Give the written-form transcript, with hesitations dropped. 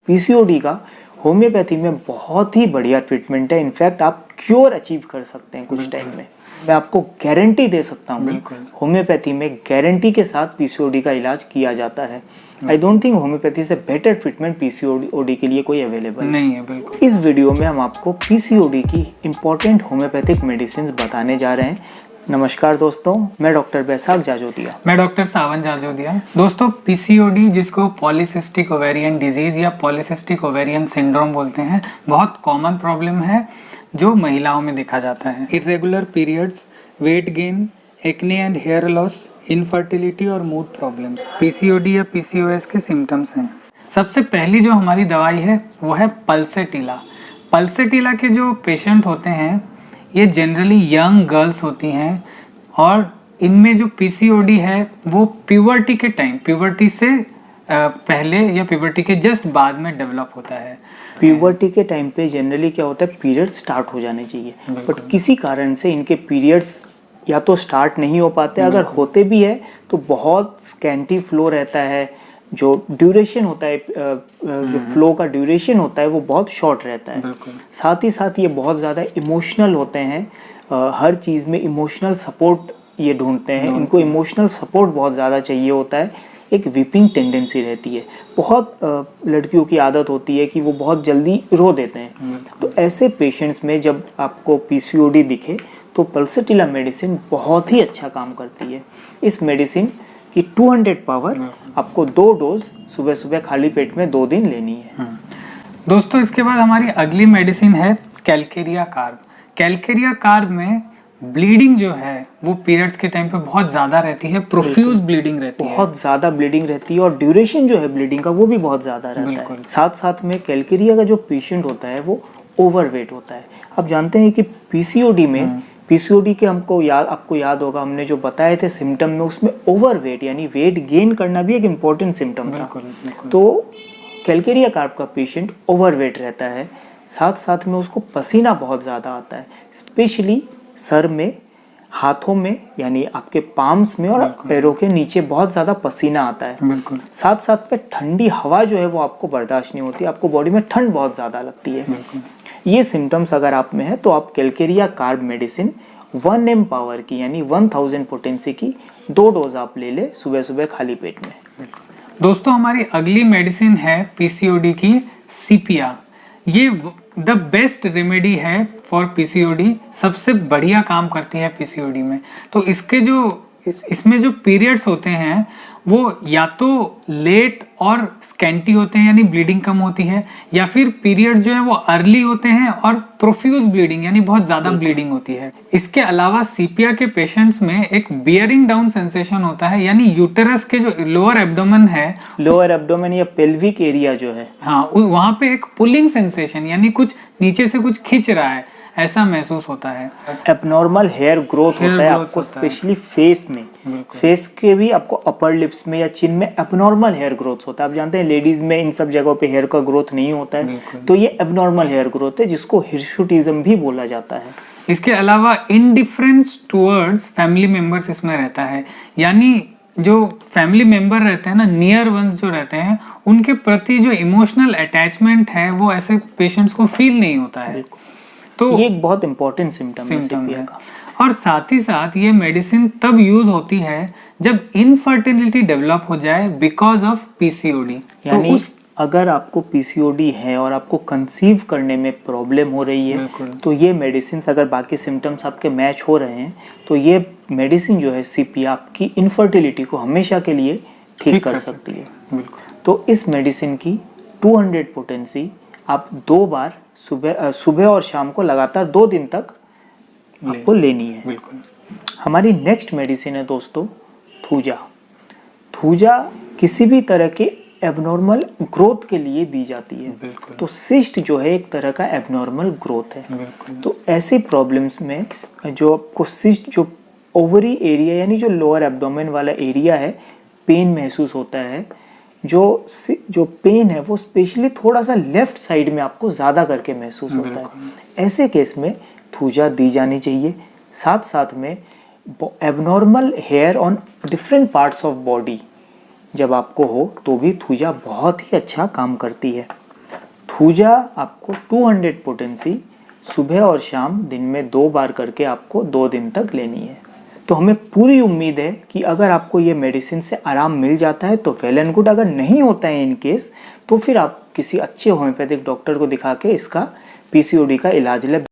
PCOD का homeopathy में बहुत ही बढ़िया ट्रीटमेंट है। इनफैक्ट आप क्योर अचीव कर सकते हैं कुछ टाइम में। मैं आपको गारंटी दे सकता हूँ, होम्योपैथी में गारंटी के साथ पीसीओडी का इलाज किया जाता है। आई डोंट थिंक होम्योपैथी से बेटर ट्रीटमेंट पीसीओडी के लिए कोई अवेलेबल नहीं है। बिल्कुल। इस वीडियो में हम आपको पीसीओडी की इंपॉर्टेंट होम्योपैथिक मेडिसिन बताने जा रहे हैं। नमस्कार दोस्तों, मैं डॉक्टर बैसाख जाजोदिया। मैं डॉक्टर सावन जाजोदिया। दोस्तों, पीसीओडी जिसको पॉलीसिस्टिक ओवेरियन डिजीज या पॉलीसिस्टिक ओवेरियन सिंड्रोम बोलते हैं, बहुत कॉमन प्रॉब्लम है जो महिलाओं में देखा जाता है। Irregular periods, weight gain, acne and hair loss, infertility और मूड प्रॉब्लम्स पीसीओडी या पीसीओएस के सिम्टम्स हैं। सबसे पहली जो हमारी दवाई है वो है पल्सेटिला। पल्सेटिला के जो पेशेंट होते हैं ये जनरली यंग गर्ल्स होती हैं और इनमें जो पीसीओडी है वो प्यूबर्टी के टाइम, प्यूबर्टी से पहले या प्यूबर्टी के जस्ट बाद में डेवलप होता है। प्यूबर्टी के टाइम पे जनरली क्या होता है, पीरियड स्टार्ट हो जाने चाहिए, बट किसी कारण से इनके पीरियड्स या तो स्टार्ट नहीं हो पाते, अगर होते भी है तो बहुत स्कैंटी फ्लो रहता है। जो ड्यूरेशन होता है, जो फ्लो का ड्यूरेशन होता है वो बहुत शॉर्ट रहता है। साथ ही साथ ये बहुत ज़्यादा इमोशनल होते हैं, हर चीज़ में इमोशनल सपोर्ट ये ढूंढते हैं, इनको इमोशनल सपोर्ट बहुत ज़्यादा चाहिए होता है। एक वीपिंग टेंडेंसी रहती है, बहुत लड़कियों की आदत होती है कि वो बहुत जल्दी रो देते हैं। तो ऐसे पेशेंट्स में जब आपको पीसीओडी दिखे तो पल्सेटिला मेडिसिन बहुत ही अच्छा काम करती है। इस मेडिसिन की 200 पावर आपको 2 डोज सुबह सुबह खाली पेट में 2 दिन लेनी है। दोस्तों, इसके बाद हमारी अगली मेडिसिन है कैलकेरिया कार्ब। कैलकेरिया कार्ब में ब्लीडिंग जो है वो पीरियड्स के टाइम पे बहुत ज्यादा रहती है, प्रोफ्यूज ब्लीडिंग रहती है, बहुत ज्यादा ब्लीडिंग रहती है और ड्यूरेशन जो है ब्लीडिंग का वो भी बहुत ज्यादा रहता है। साथ साथ में कैलकेरिया का जो पेशेंट होता है वो ओवरवेट होता है। आप जानते हैं कि पीसीओडी में पीसीओडी के आपको याद होगा, हमने जो बताए थे सिम्टम में, उसमें ओवरवेट यानी वेट गेन करना भी एक इम्पोर्टेंट सिम्टम था। तो कैलकेरिया कार्ब का पेशेंट ओवरवेट रहता है, साथ साथ में उसको पसीना बहुत ज़्यादा आता है, स्पेशली सर में, हाथों में यानी आपके पाम्स में और पैरों के नीचे बहुत ज़्यादा पसीना आता है। साथ साथ में ठंडी हवा जो है वो आपको बर्दाश्त नहीं होती, आपको बॉडी में ठंड बहुत ज़्यादा लगती है। ये सिम्टम्स अगर आप में है तो आप Calcarea carb medicine 1 m power की यानी 1000 पोटेंसी की 2 डोज आप ले सुबह सुबह खाली पेट में। दोस्तों, हमारी अगली मेडिसिन है पीसीओडी की सीपिया। ये द बेस्ट रेमेडी है फॉर पीसीओडी, सबसे बढ़िया काम करती है पीसीओडी में। तो इसमें जो पीरियड्स होते हैं वो या तो लेट और स्कैंटी होते हैं यानी ब्लीडिंग कम होती है, या फिर पीरियड जो है वो अर्ली होते हैं और प्रोफ्यूज ब्लीडिंग यानी बहुत ज्यादा ब्लीडिंग होती है। इसके अलावा सीपिया के पेशेंट्स में एक बियरिंग डाउन सेंसेशन होता है, यानी यूटेरस के जो लोअर एब्डोमेन है, लोअर एब्डोमेन या पेल्विक एरिया जो है, हाँ, वहां पे एक पुलिंग सेंसेशन यानी कुछ नीचे से कुछ खींच रहा है ऐसा महसूस होता है। एबनॉर्मल हेयर ग्रोथ होता है आपको, स्पेशली फेस में, फेस के भी आपको अपर लिप्स में या चिन में एबनॉर्मल हेयर ग्रोथ होता है। आप जानते हैं लेडीज में इन सब जगहों पे हेयर का ग्रोथ नहीं होता है, तो ये एबनॉर्मल हेयर ग्रोथ है जिसको हिर्सुटिज्म भी बोला जाता है। इसके अलावा इनडिफरेंस टुवर्ड्स फैमिली मेंबर्स इसमें रहता है, यानी जो फैमिली मेंबर रहते हैं ना, नियर वंस जो रहते हैं, उनके प्रति जो इमोशनल अटैचमेंट है वो ऐसे पेशेंट्स को फील नहीं होता है। तो ये एक बहुत इंपॉर्टेंट सिम्टम है। और साथ ही साथ ये मेडिसिन तब यूज होती है जब इनफर्टिलिटी डेवलप हो जाए बिकॉज ऑफ पीसीओडी। यानी अगर आपको पीसीओडी है और आपको कंसीव करने में प्रॉब्लम हो रही है तो ये मेडिसिन, अगर बाकी सिम्टम्स आपके मैच हो रहे हैं तो ये मेडिसिन जो है सीपिया आपकी इनफर्टिलिटी को हमेशा के लिए ठीक कर सकती है। तो इस मेडिसिन की 200 पोटेंसी आप 2 बार सुबह और शाम को लगातार 2 दिन तक आपको लेनी है। हमारी नेक्स्ट मेडिसिन है दोस्तों थूजा। थूजा किसी भी तरह के एबनॉर्मल ग्रोथ के लिए दी जाती है। तो सिस्ट जो है एक तरह का एबनॉर्मल ग्रोथ है। तो ऐसे प्रॉब्लम्स में जो आपको सिस्ट, जो ओवरी एरिया यानी जो लोअर एब्डोमेन वाला एरिया है, पेन महसूस होता है, जो पेन है वो स्पेशली थोड़ा सा लेफ्ट साइड में आपको ज़्यादा करके महसूस होता है, ऐसे केस में थूजा दी जानी चाहिए। साथ साथ में abnormal hair on different parts of body जब आपको हो तो भी थूजा बहुत ही अच्छा काम करती है। थूजा आपको 200 पोटेंसी सुबह और शाम दिन में 2 बार करके आपको 2 दिन तक लेनी है। तो हमें पूरी उम्मीद है कि अगर आपको ये मेडिसिन से आराम मिल जाता है तो वेल एंड गुड, अगर नहीं होता है इन केस तो फिर आप किसी अच्छे होम्योपैथिक डॉक्टर को दिखा के इसका पीसीओडी का इलाज लें।